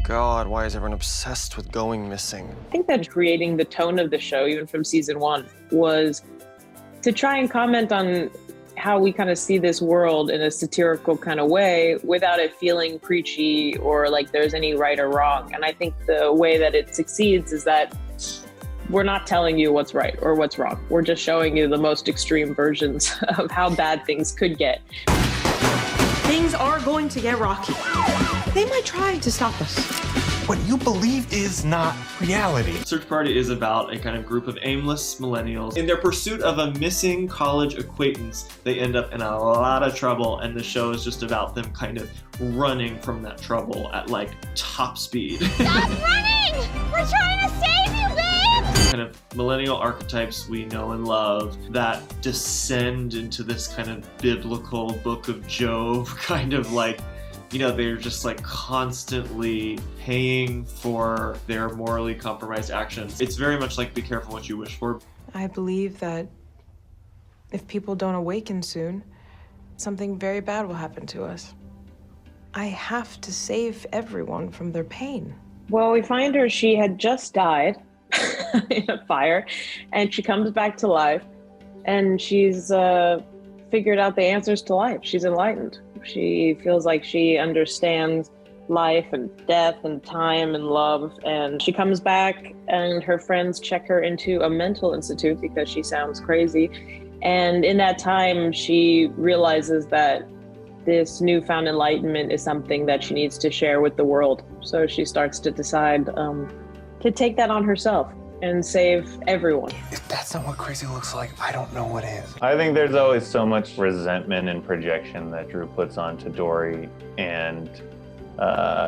God, why is everyone obsessed with going missing? I think that creating the tone of the show, even from season 1, was to try and comment on how we kind of see this world in a satirical kind of way without it feeling preachy or like there's any right or wrong. And I think the way that it succeeds is that we're not telling you what's right or what's wrong. We're just showing you the most extreme versions of how bad things could get. Things are going to get rocky. They might try to stop us. What you believe is not reality. Search Party is about a kind of group of aimless millennials. In their pursuit of a missing college acquaintance, they end up in a lot of trouble, and the show is just about them kind of running from that trouble at like top speed. Stop running! We're trying to save you, babe! Kind of millennial archetypes we know and love that descend into this kind of biblical Book of Job kind of like, you know, they're just like constantly paying for their morally compromised actions. It's very much like be careful what you wish for. I believe that if people don't awaken soon, something very bad will happen to us. I have to save everyone from their pain. Well, we find her, she had just died in a fire, and she comes back to life, and she's figured out the answers to life. She's enlightened. She feels like she understands life and death and time and love. And she comes back and her friends check her into a mental institute because she sounds crazy. And in that time, she realizes that this newfound enlightenment is something that she needs to share with the world. So she starts to decide to take that on herself and save everyone. If that's not what crazy looks like, I don't know what is. I think there's always so much resentment and projection that Drew puts onto Dory, and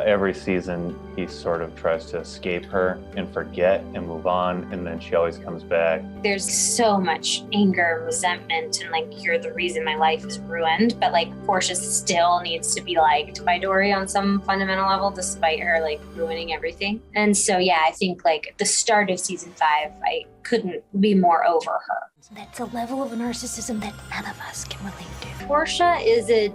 every season he sort of tries to escape her and forget and move on, and then she always comes back. There's so much anger and resentment and like, you're the reason my life is ruined, but like Portia still needs to be liked by Dory on some fundamental level despite her like ruining everything. And so yeah, I think like the start of season 5, I couldn't be more over her. That's a level of narcissism that none of us can relate to. Portia is a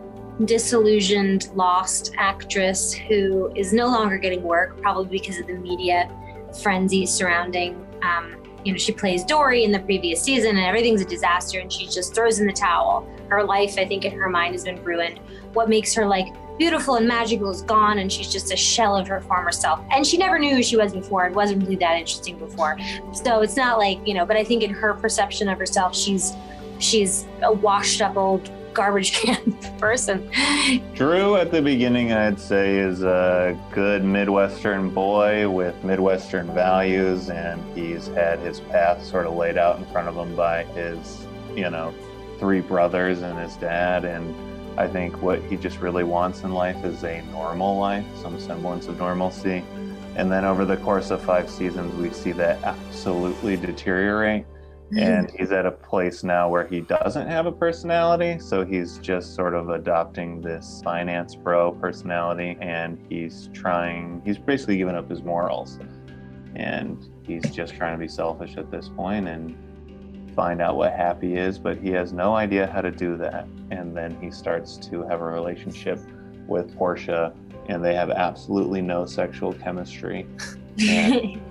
disillusioned, lost actress who is no longer getting work, probably because of the media frenzy surrounding, she plays Dory in the previous season and everything's a disaster and she just throws in the towel. Her life, I think, in her mind has been ruined. What makes her like beautiful and magical is gone and she's just a shell of her former self. And she never knew who she was before. It wasn't really that interesting before. So it's not like, but I think in her perception of herself, she's a washed up old garbage can person. Drew at the beginning, I'd say, is a good Midwestern boy with Midwestern values, and he's had his path sort of laid out in front of him by his, 3 brothers and his dad. And I think what he just really wants in life is a normal life, some semblance of normalcy. And then over the course of 5 seasons, we see that absolutely deteriorate. And he's at a place now where he doesn't have a personality, so he's just sort of adopting this finance bro personality, and he's basically given up his morals, and he's just trying to be selfish at this point and find out what happy is, but he has no idea how to do that. And then he starts to have a relationship with Portia, and they have absolutely no sexual chemistry, and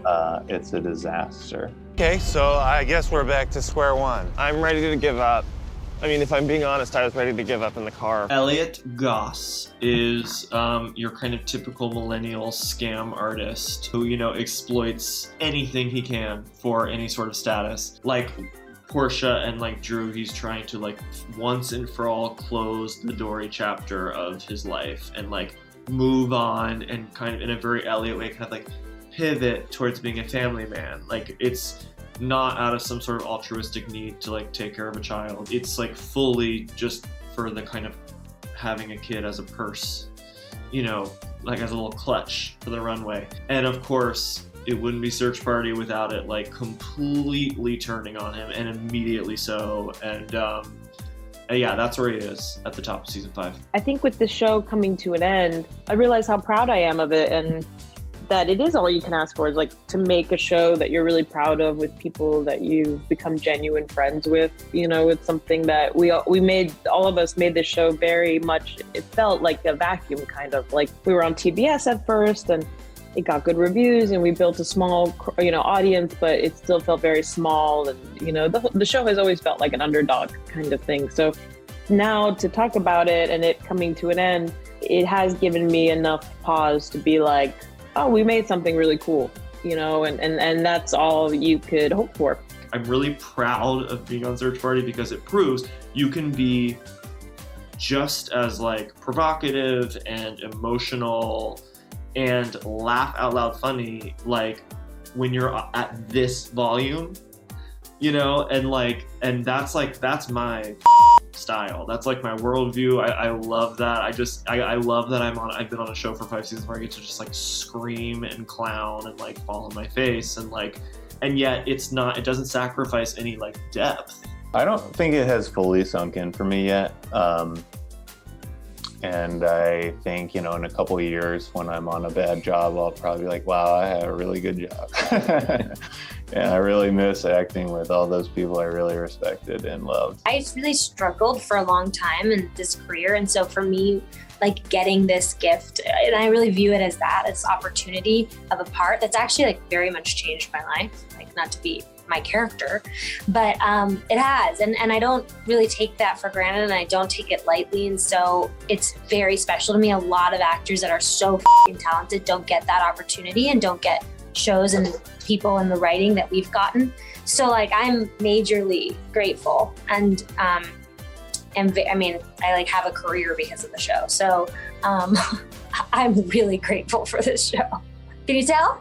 it's a disaster. Okay, so I guess we're back to square one. I'm ready to give up. I mean, if I'm being honest, I was ready to give up in the car. Elliot Goss is your kind of typical millennial scam artist who, exploits anything he can for any sort of status. Like Portia and like Drew, he's trying to like once and for all close the Dory chapter of his life and like move on and kind of in a very Elliot way, kind of like pivot towards being a family man. Like it's not out of some sort of altruistic need to like take care of a child. It's like fully just for the kind of having a kid as a purse, like as a little clutch for the runway. And of course, it wouldn't be Search Party without it like completely turning on him, and immediately so. And yeah, that's where he is at the top of season 5. I think with the show coming to an end, I realize how proud I am of it, and that it is all you can ask for, is like to make a show that you're really proud of with people that you've become genuine friends with. It's something that all of us made this show very much, it felt like a vacuum, kind of like we were on TBS at first, and it got good reviews and we built a small, audience, but it still felt very small. And, the show has always felt like an underdog kind of thing. So now to talk about it and it coming to an end, it has given me enough pause to be like, oh, we made something really cool, and that's all you could hope for. I'm really proud of being on Search Party because it proves you can be just as provocative and emotional and laugh out loud funny when you're at this volume, and that's my style. That's my worldview. I love that. I love that I've been on a show for 5 seasons where I get to just scream and clown and fall on my face and yet it doesn't sacrifice any depth. I don't think it has fully sunk in for me yet. And I think, in a couple of years when I'm on a bad job, I'll probably be like, wow, I had a really good job. And I really miss acting with all those people I really respected and loved. I really struggled for a long time in this career. And so for me, getting this gift, and I really view it as this opportunity of a part that's actually very much changed my life, not to be my character, but it has, and I don't really take that for granted, and I don't take it lightly, and so it's very special to me. A lot of actors that are so talented don't get that opportunity and don't get shows and people in the writing that we've gotten. So I'm majorly grateful, and I have a career because of the show. So I'm really grateful for this show. Can you tell?